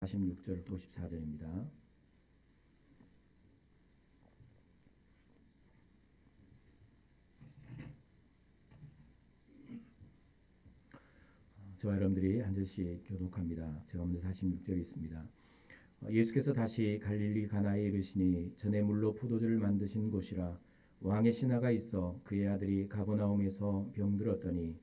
46절 또 54절입니다. 저와 여러분들이 한 절씩 교독합니다. 제가 먼저 46절이 있습니다. 예수께서 다시 갈릴리 가나에 이르시니 전에 물로 포도주를 만드신 곳이라 왕의 신하가 있어 그의 아들이 가버나움에서 병들었더니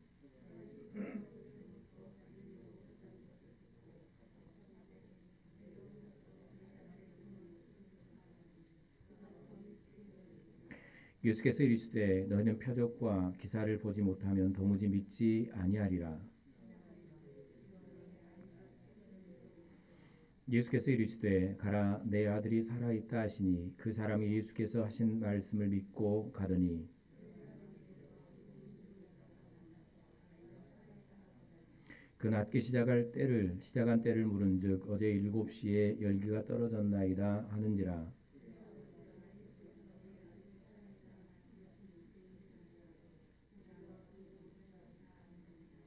예수께서 이르시되 너희는 표적과 기사를 보지 못하면 도무지 믿지 아니하리라. 예수께서 이르시되 가라 내 아들이 살아있다 하시니 그 사람이 예수께서 하신 말씀을 믿고 가더니 그 낮게 시작한 때를 물은즉 어제 7시에 열기가 떨어졌나이다 하는지라.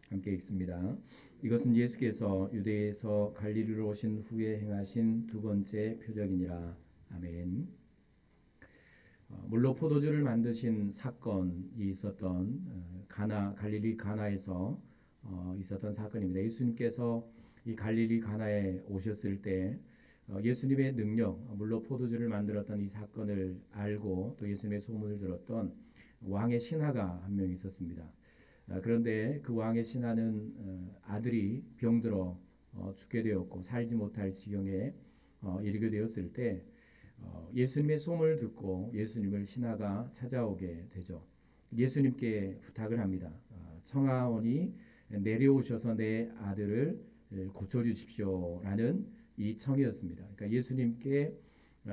함께 읽습니다. 이것은 예수께서 유대에서 갈릴리로 오신 후에 행하신 두 번째 표적이니라. 아멘. 물로 포도주를 만드신 사건이 있었던 갈릴리 가나에서 있었던 사건입니다. 예수님께서 이 갈릴리 가나에 오셨을 때 예수님의 능력, 물로 포도주를 만들었던 이 사건을 알고 또 예수님의 소문을 들었던 왕의 신하가 한 명 있었습니다. 그런데 그 왕의 신하는 아들이 병들어 죽게 되었고 살지 못할 지경에 이르게 되었을 때 예수님의 소문을 듣고 예수님을 신하가 찾아오게 되죠. 예수님께 부탁을 합니다. 청하오니 내려오셔서 내 아들을 고쳐주십시오라는 이 청이었습니다. 그러니까 예수님께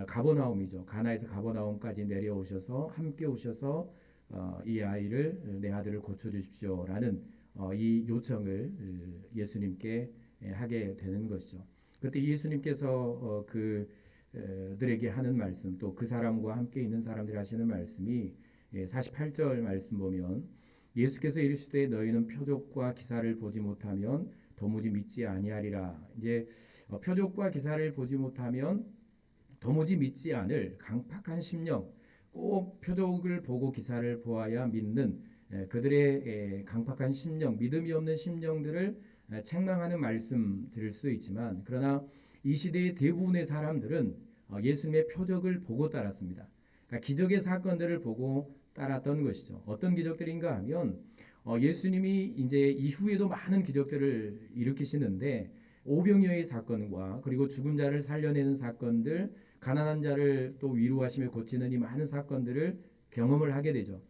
가버나움이죠. 가나에서 가버나움까지 내려오셔서 함께 오셔서 이 아이를 내 아들을 고쳐주십시오라는 이 요청을 예수님께 하게 되는 것이죠. 그때 예수님께서 그들에게 하는 말씀 또 그 사람과 함께 있는 사람들이 하시는 말씀이 48절 말씀 보면 예수께서 이르시되 너희는 표적과 기사를 보지 못하면 도무지 믿지 아니하리라. 이제 표적과 기사를 보지 못하면 도무지 믿지 않을 강팍한 심령, 꼭 표적을 보고 기사를 보아야 믿는 그들의 강팍한 심령, 믿음이 없는 심령들을 책망하는 말씀 들을 수 있지만 그러나 이 시대의 대부분의 사람들은 예수님의 표적을 보고 따랐습니다. 그러니까 기적의 사건들을 보고 따랐던 것이죠. 어떤 기적들인가 하면 예수님이 이제 이후에도 많은 기적들을 일으키시는데 오병이어의 사건과 그리고 죽은 자를 살려내는 사건들, 가난한 자를 또 위로하시며 고치는 이 많은 사건들을 경험을 하게 되죠.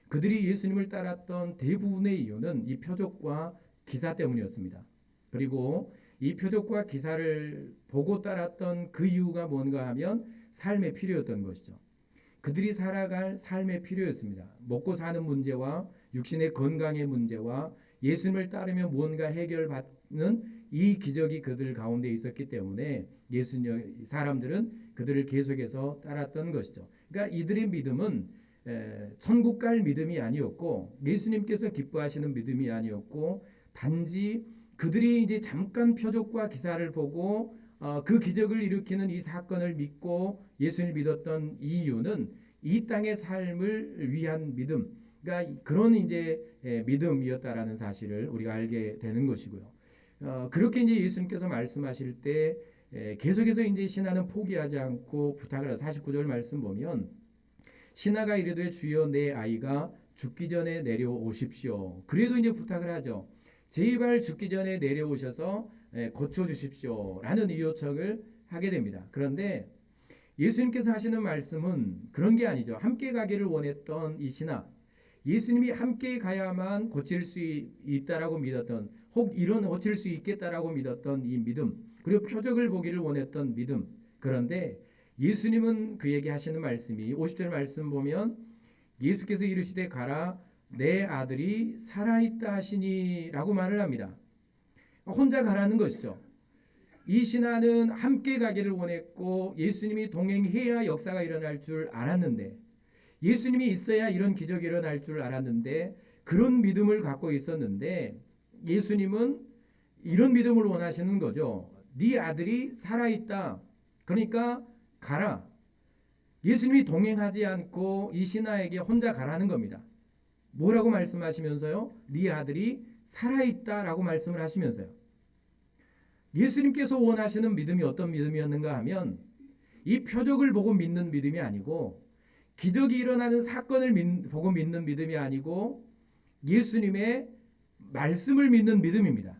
그들이 예수님을 따랐던 대부분의 이유는 이 표적과 기사 때문이었습니다. 그리고 이 표적과 기사를 보고 따랐던 그 이유가 뭔가 하면 삶의 필요였던 것이죠. 그들이 살아갈 삶의 필요였습니다. 먹고 사는 문제와 육신의 건강의 문제와 예수님을 따르며 무언가 해결받는 이 기적이 그들 가운데 있었기 때문에 예수님 사람들은 그들을 계속해서 따랐던 것이죠. 그러니까 이들의 믿음은 천국 갈 믿음이 아니었고 예수님께서 기뻐하시는 믿음이 아니었고 단지 그들이 이제 잠깐 표적과 기사를 보고 그 기적을 일으키는 이 사건을 믿고 예수님을 믿었던 이유는 이 땅의 삶을 위한 믿음, 그러니까 그런 이제 믿음이었다라는 사실을 우리가 알게 되는 것이고요. 그렇게 이제 예수님께서 말씀하실 때 계속해서 이제 신하는 포기하지 않고 부탁을 해요. 49절 말씀 보면 신하가 이르되 주여 내 아이가 죽기 전에 내려오십시오. 그래도 이제 부탁을 하죠. 제발 죽기 전에 내려오셔서 고쳐주십시오라는 이 요청을 하게 됩니다. 그런데 예수님께서 하시는 말씀은 그런 게 아니죠. 함께 가기를 원했던 이 신하, 예수님이 함께 가야만 고칠 수 있다라고 믿었던, 혹 이런 고칠 수 있겠다라고 믿었던 이 믿음, 그리고 표적을 보기를 원했던 믿음. 그런데 예수님은 그에게 하시는 말씀이 50절 말씀 보면 예수께서 이르시되 가라 내 아들이 살아있다 하시니라고 말을 합니다. 혼자 가라는 것이죠. 이 신하는 함께 가기를 원했고 예수님이 동행해야 역사가 일어날 줄 알았는데 예수님이 있어야 이런 기적이 일어날 줄 알았는데 그런 믿음을 갖고 있었는데 예수님은 이런 믿음을 원하시는 거죠. 네 아들이 살아있다. 그러니까 가라. 예수님이 동행하지 않고 이 신하에게 혼자 가라는 겁니다. 뭐라고 말씀하시면서요? 네 아들이 살아있다라고 말씀을 하시면서요. 예수님께서 원하시는 믿음이 어떤 믿음이었는가 하면 이 표적을 보고 믿는 믿음이 아니고 기적이 일어나는 사건을 보고 믿는 믿음이 아니고 예수님의 말씀을 믿는 믿음입니다.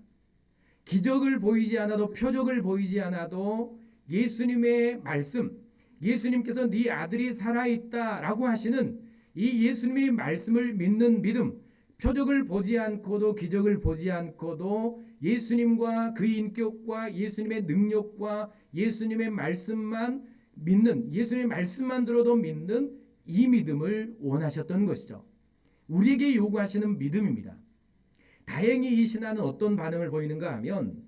기적을 보이지 않아도 표적을 보이지 않아도 예수님의 말씀, 예수님께서 네 아들이 살아있다라고 하시는 이 예수님의 말씀을 믿는 믿음, 표적을 보지 않고도 기적을 보지 않고도 예수님과 그 인격과 예수님의 능력과 예수님의 말씀만 믿는, 예수님의 말씀만 들어도 믿는 이 믿음을 원하셨던 것이죠. 우리에게 요구하시는 믿음입니다. 다행히 이 신하는 어떤 반응을 보이는가 하면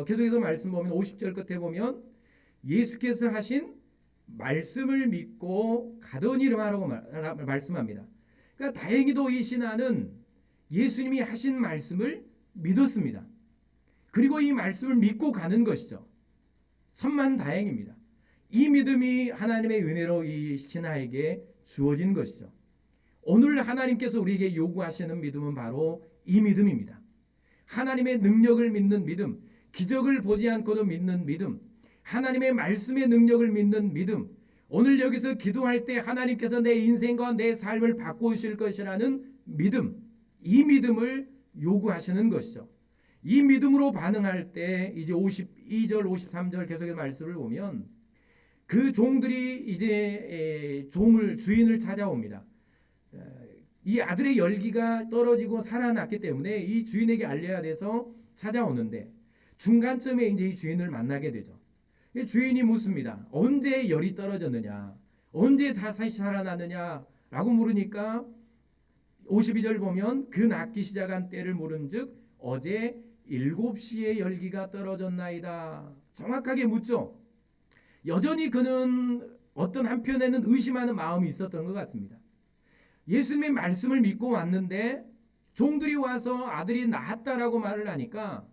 계속해서 말씀 보면 50절 끝에 보면 예수께서 하신 말씀을 믿고 가더니라고 말씀합니다. 그러니까 다행히도 이 신하는 예수님이 하신 말씀을 믿었습니다. 그리고 이 말씀을 믿고 가는 것이죠. 천만다행입니다. 이 믿음이 하나님의 은혜로 이 신하에게 주어진 것이죠. 오늘 하나님께서 우리에게 요구하시는 믿음은 바로 이 믿음입니다. 하나님의 능력을 믿는 믿음, 기적을 보지 않고도 믿는 믿음, 하나님의 말씀의 능력을 믿는 믿음, 오늘 여기서 기도할 때 하나님께서 내 인생과 내 삶을 바꾸실 것이라는 믿음, 이 믿음을 요구하시는 것이죠. 이 믿음으로 반응할 때 이제 52절 53절 계속의 말씀을 보면 그 종들이 이제 주인을 찾아옵니다. 이 아들의 열기가 떨어지고 살아났기 때문에 이 주인에게 알려야 돼서 찾아오는데 중간쯤에 이제 이 주인을 만나게 되죠. 주인이 묻습니다. 언제 열이 떨어졌느냐? 언제 다시 살아났느냐라고 물으니까 52절 보면 그 낫기 시작한 때를 물은즉 어제 7시에 열기가 떨어졌나이다. 정확하게 묻죠. 여전히 그는 어떤 한편에는 의심하는 마음이 있었던 것 같습니다. 예수님의 말씀을 믿고 왔는데 종들이 와서 아들이 나았다라고 말을 하니까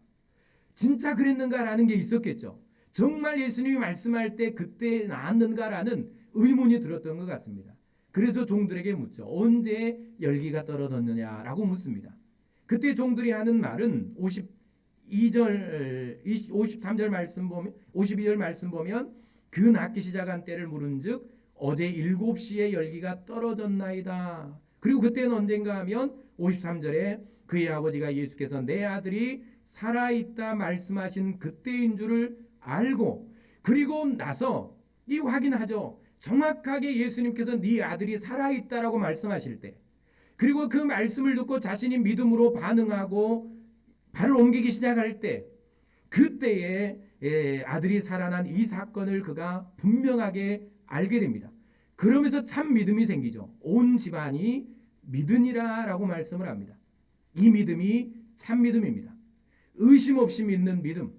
진짜 그랬는가라는 게 있었겠죠. 정말 예수님이 말씀할 때 그때 나았는가라는 의문이 들었던 것 같습니다. 그래서 종들에게 묻죠. 언제 열기가 떨어졌느냐라고 묻습니다. 그때 종들이 하는 말은 53절 말씀 보면 52절 말씀 보면 그 낫기 시작한 때를 물은즉 어제 7시에 열기가 떨어졌나이다. 그리고 그때는 언젠가 하면 53절에 그의 아버지가 예수께서 내 아들이 살아있다 말씀하신 그때인 줄을 알고 그리고 나서 이 확인하죠. 정확하게 예수님께서 네 아들이 살아있다라고 말씀하실 때 그리고 그 말씀을 듣고 자신이 믿음으로 반응하고 발을 옮기기 시작할 때 그때에 아들이 살아난 이 사건을 그가 분명하게 알게 됩니다. 그러면서 참 믿음이 생기죠. 온 집안이 믿으니라라고 말씀을 합니다. 이 믿음이 참 믿음입니다. 의심 없이 믿는 믿음.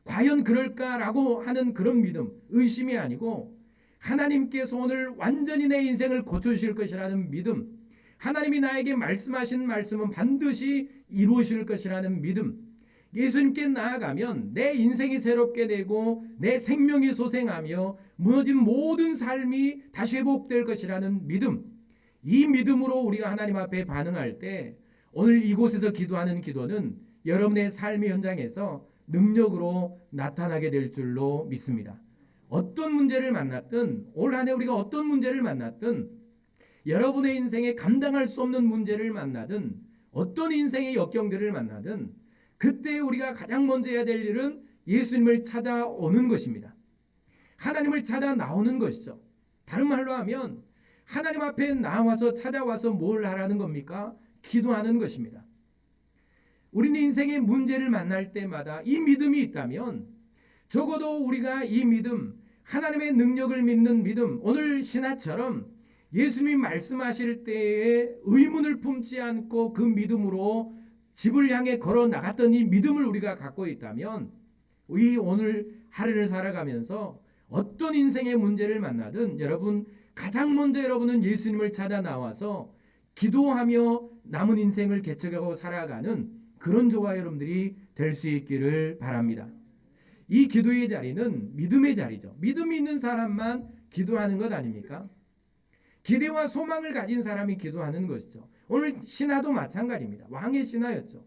과연 그럴까라고 하는 그런 믿음. 의심이 아니고 하나님께서 오늘 완전히 내 인생을 고쳐주실 것이라는 믿음. 하나님이 나에게 말씀하신 말씀은 반드시 이루실 것이라는 믿음. 예수님께 나아가면 내 인생이 새롭게 되고 내 생명이 소생하며 무너진 모든 삶이 다시 회복될 것이라는 믿음. 이 믿음으로 우리가 하나님 앞에 반응할 때 오늘 이곳에서 기도하는 기도는 여러분의 삶의 현장에서 능력으로 나타나게 될 줄로 믿습니다. 어떤 문제를 만났든 올 한 해 우리가 어떤 문제를 만났든 여러분의 인생에 감당할 수 없는 문제를 만나든 어떤 인생의 역경들을 만나든 그때 우리가 가장 먼저 해야 될 일은 예수님을 찾아오는 것입니다. 하나님을 찾아 나오는 것이죠. 다른 말로 하면 하나님 앞에 나와서 찾아와서 뭘 하라는 겁니까? 기도하는 것입니다. 우리는 인생의 문제를 만날 때마다 이 믿음이 있다면 적어도 우리가 이 믿음, 하나님의 능력을 믿는 믿음, 오늘 신하처럼 예수님이 말씀하실 때에 의문을 품지 않고 그 믿음으로 집을 향해 걸어 나갔던 이 믿음을 우리가 갖고 있다면 이 오늘 하루를 살아가면서 어떤 인생의 문제를 만나든 여러분 가장 먼저 여러분은 예수님을 찾아 나와서 기도하며 남은 인생을 개척하고 살아가는 그런 저와 여러분들이 될 수 있기를 바랍니다. 이 기도의 자리는 믿음의 자리죠. 믿음이 있는 사람만 기도하는 것 아닙니까? 기대와 소망을 가진 사람이 기도하는 것이죠. 오늘 신하도 마찬가지입니다. 왕의 신하였죠.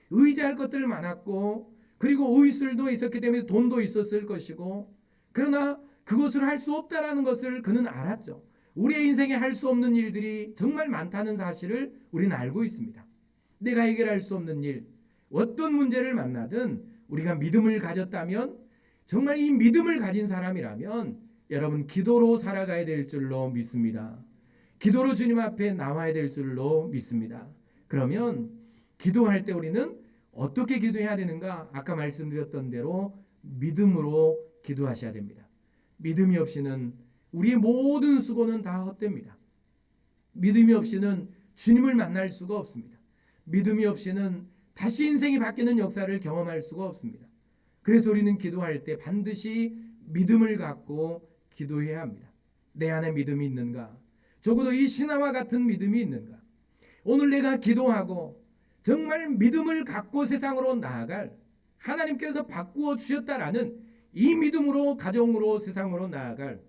의지할 것들 많았고, 그리고 의술도 있었기 때문에 돈도 있었을 것이고, 그러나 그것을 할 수 없다라는 것을 그는 알았죠. 우리의 인생에 할 수 없는 일들이 정말 많다는 사실을 우리는 알고 있습니다. 내가 해결할 수 없는 일, 어떤 문제를 만나든 우리가 믿음을 가졌다면, 정말 이 믿음을 가진 사람이라면 여러분 기도로 살아가야 될 줄로 믿습니다. 기도로 주님 앞에 나와야 될 줄로 믿습니다. 그러면 기도할 때 우리는 어떻게 기도해야 되는가? 아까 말씀드렸던 대로 믿음으로 기도하셔야 됩니다. 믿음이 없이는 우리의 모든 수고는 다 헛됩니다. 믿음이 없이는 주님을 만날 수가 없습니다. 믿음이 없이는 다시 인생이 바뀌는 역사를 경험할 수가 없습니다. 그래서 우리는 기도할 때 반드시 믿음을 갖고 기도해야 합니다. 내 안에 믿음이 있는가? 적어도 이 신하와 같은 믿음이 있는가? 오늘 내가 기도하고 정말 믿음을 갖고 세상으로 나아갈, 하나님께서 바꾸어 주셨다라는 이 믿음으로 가정으로 세상으로 나아갈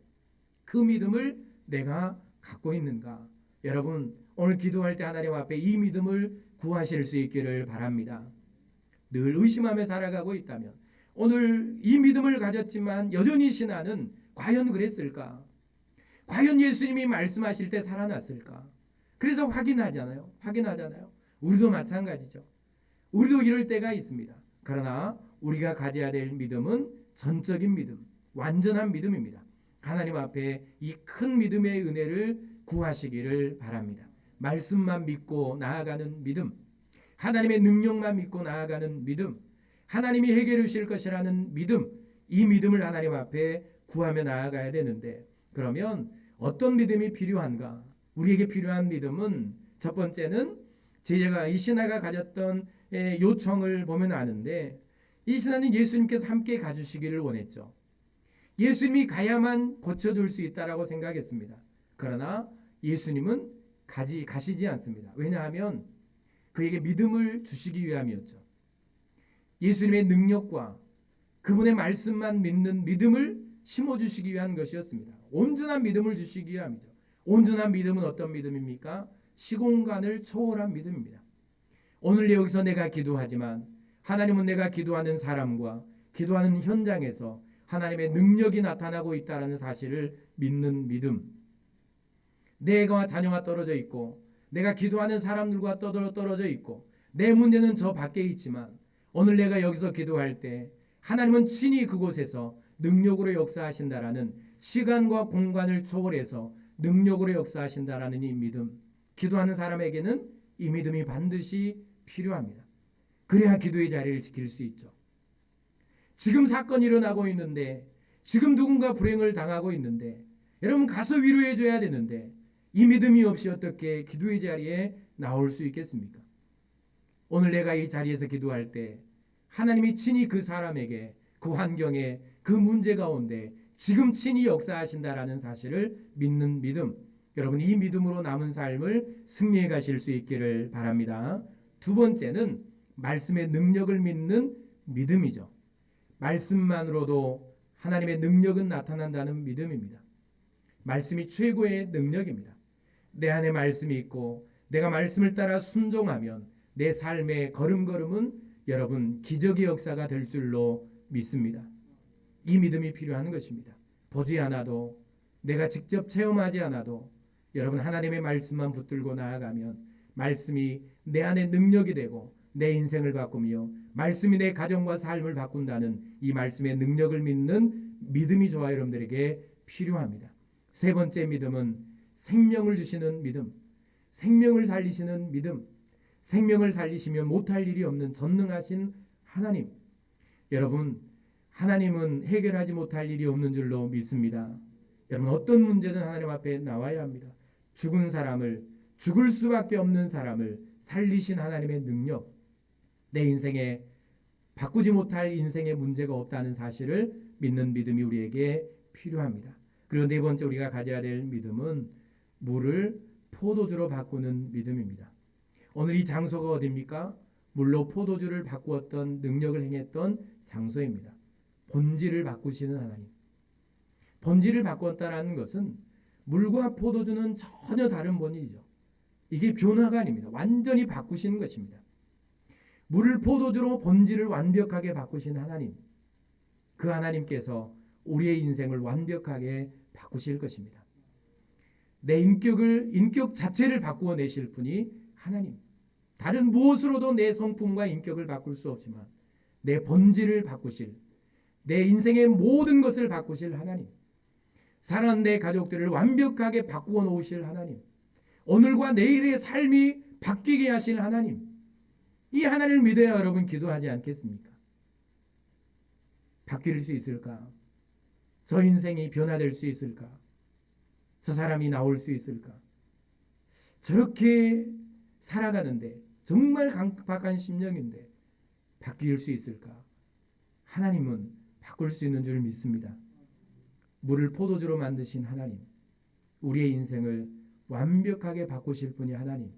그 믿음을 내가 갖고 있는가? 여러분 오늘 기도할 때 하나님 앞에 이 믿음을 구하실 수 있기를 바랍니다. 늘 의심하며 살아가고 있다면, 오늘 이 믿음을 가졌지만 여전히 신하는 과연 그랬을까? 과연 예수님이 말씀하실 때 살아났을까? 그래서 확인하잖아요. 우리도 마찬가지죠. 우리도 이럴 때가 있습니다. 그러나 우리가 가져야 될 믿음은 전적인 믿음, 완전한 믿음입니다. 하나님 앞에 이 큰 믿음의 은혜를 구하시기를 바랍니다. 말씀만 믿고 나아가는 믿음, 하나님의 능력만 믿고 나아가는 믿음, 하나님이 해결해 주실 것이라는 믿음, 이 믿음을 하나님 앞에 구하며 나아가야 되는데, 그러면 어떤 믿음이 필요한가? 우리에게 필요한 믿음은 첫 번째는 제자가 이 신하가 가졌던 요청을 보면 아는데, 이 신하는 예수님께서 함께 가주시기를 원했죠. 예수님이 가야만 고쳐줄 수 있다라고 생각했습니다. 그러나 예수님은 가시지 않습니다. 왜냐하면 그에게 믿음을 주시기 위함이었죠. 예수님의 능력과 그분의 말씀만 믿는 믿음을 심어주시기 위한 것이었습니다. 온전한 믿음을 주시기 위함이죠. 온전한 믿음은 어떤 믿음입니까? 시공간을 초월한 믿음입니다. 오늘 여기서 내가 기도하지만 하나님은 내가 기도하는 사람과 기도하는 현장에서 하나님의 능력이 나타나고 있다는 사실을 믿는 믿음. 내가 자녀와 떨어져 있고 내가 기도하는 사람들과 떨어져 있고 내 문제는 저 밖에 있지만 오늘 내가 여기서 기도할 때 하나님은 친히 그곳에서 능력으로 역사하신다라는, 시간과 공간을 초월해서 능력으로 역사하신다라는 이 믿음, 기도하는 사람에게는 이 믿음이 반드시 필요합니다. 그래야 기도의 자리를 지킬 수 있죠. 지금 사건이 일어나고 있는데, 지금 누군가 불행을 당하고 있는데 여러분 가서 위로해 줘야 되는데 이 믿음이 없이 어떻게 기도의 자리에 나올 수 있겠습니까? 오늘 내가 이 자리에서 기도할 때 하나님이 친히 그 사람에게, 그 환경에, 그 문제 가운데 지금 친히 역사하신다라는 사실을 믿는 믿음, 여러분 이 믿음으로 남은 삶을 승리해 가실 수 있기를 바랍니다. 두 번째는 말씀의 능력을 믿는 믿음이죠. 말씀만으로도 하나님의 능력은 나타난다는 믿음입니다. 말씀이 최고의 능력입니다. 내 안에 말씀이 있고 내가 말씀을 따라 순종하면 내 삶의 걸음걸음은 여러분 기적의 역사가 될 줄로 믿습니다. 이 믿음이 필요한 것입니다. 보지 않아도, 내가 직접 체험하지 않아도 여러분 하나님의 말씀만 붙들고 나아가면 말씀이 내 안에 능력이 되고 내 인생을 바꾸며 말씀이 내 가정과 삶을 바꾼다는 이 말씀의 능력을 믿는 믿음이 저와 여러분들에게 필요합니다. 세 번째 믿음은 생명을 주시는 믿음, 생명을 살리시는 믿음. 생명을 살리시면 못할 일이 없는 전능하신 하나님. 여러분 하나님은 해결하지 못할 일이 없는 줄로 믿습니다. 여러분 어떤 문제든 하나님 앞에 나와야 합니다. 죽은 사람을, 죽을 수밖에 없는 사람을 살리신 하나님의 능력, 내 인생에 바꾸지 못할 인생의 문제가 없다는 사실을 믿는 믿음이 우리에게 필요합니다. 그리고 네 번째 우리가 가져야 될 믿음은 물을 포도주로 바꾸는 믿음입니다. 오늘 이 장소가 어디입니까? 물로 포도주를 바꾸었던, 능력을 행했던 장소입니다. 본질을 바꾸시는 하나님. 본질을 바꿨다라는 것은 물과 포도주는 전혀 다른 본질이죠. 이게 변화가 아닙니다. 완전히 바꾸시는 것입니다. 물을 포도주로 본질을 완벽하게 바꾸신 하나님. 그 하나님께서 우리의 인생을 완벽하게 바꾸실 것입니다. 내 인격 자체를 바꾸어 내실 분이 하나님. 다른 무엇으로도 내 성품과 인격을 바꿀 수 없지만 내 본질을 바꾸실, 내 인생의 모든 것을 바꾸실 하나님. 사랑하는 내 가족들을 완벽하게 바꾸어 놓으실 하나님. 오늘과 내일의 삶이 바뀌게 하실 하나님. 이 하나님을 믿어야 여러분 기도하지 않겠습니까? 바뀔 수 있을까? 저 인생이 변화될 수 있을까? 저 사람이 나올 수 있을까? 저렇게 살아가는데 정말 강박한 심령인데 바뀔 수 있을까? 하나님은 바꿀 수 있는 줄 믿습니다. 물을 포도주로 만드신 하나님, 우리의 인생을 완벽하게 바꾸실 분이 하나님.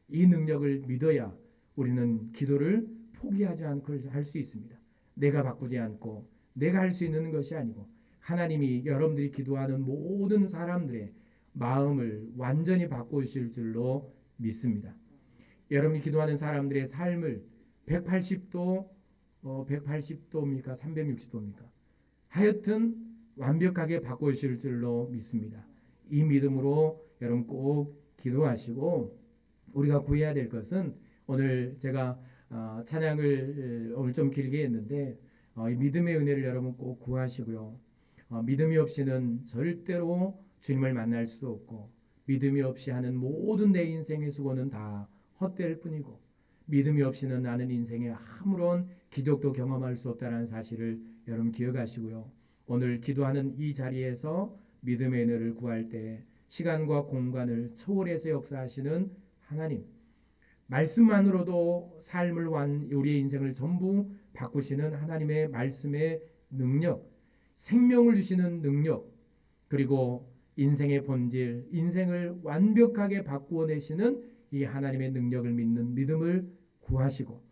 이 능력을 믿어야 우리는 기도를 포기하지 않고 할 수 있습니다. 내가 바꾸지 않고 내가 할 수 있는 것이 아니고 하나님이 여러분들이 기도하는 모든 사람들의 마음을 완전히 바꾸실 줄로 믿습니다. 여러분이 기도하는 사람들의 삶을 180도, 180도입니까? 360도입니까? 하여튼 완벽하게 바꾸실 줄로 믿습니다. 이 믿음으로 여러분 꼭 기도하시고, 우리가 구해야 될 것은 오늘 제가 찬양을 오늘 좀 길게 했는데 이 믿음의 은혜를 여러분 꼭 구하시고요. 믿음이 없이는 절대로 주님을 만날 수 없고, 믿음이 없이 하는 모든 내 인생의 수고는 다 헛될 뿐이고, 믿음이 없이는 나는 인생에 아무런 기적도 경험할 수 없다는 사실을 여러분 기억하시고요. 오늘 기도하는 이 자리에서 믿음의 은혜를 구할 때 시간과 공간을 초월해서 역사하시는 하나님, 말씀만으로도 삶을 우리의 인생을 전부 바꾸시는 하나님의 말씀의 능력, 생명을 주시는 능력, 그리고 인생의 본질, 인생을 완벽하게 바꾸어 내시는 이 하나님의 능력을 믿는 믿음을 구하시고,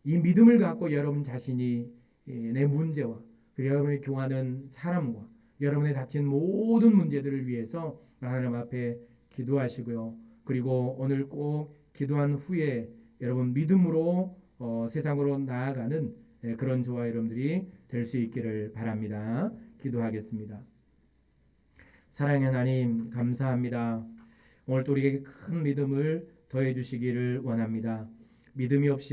이 믿음을 갖고 여러분 자신이 내 문제와 여러분이 교하는 사람과 여러분의 닥친 모든 문제들을 위해서 하나님 앞에 기도하시고요. 그리고 오늘 꼭 기도한 후에 여러분 믿음으로 세상으로 나아가는 그런 저와 여러분들이 될 수 있기를 바랍니다. 기도하겠습니다. 사랑의 하나님, 감사합니다. 오늘 또 우리에게 큰 믿음을 더해 주시기를 원합니다. 믿음이 없이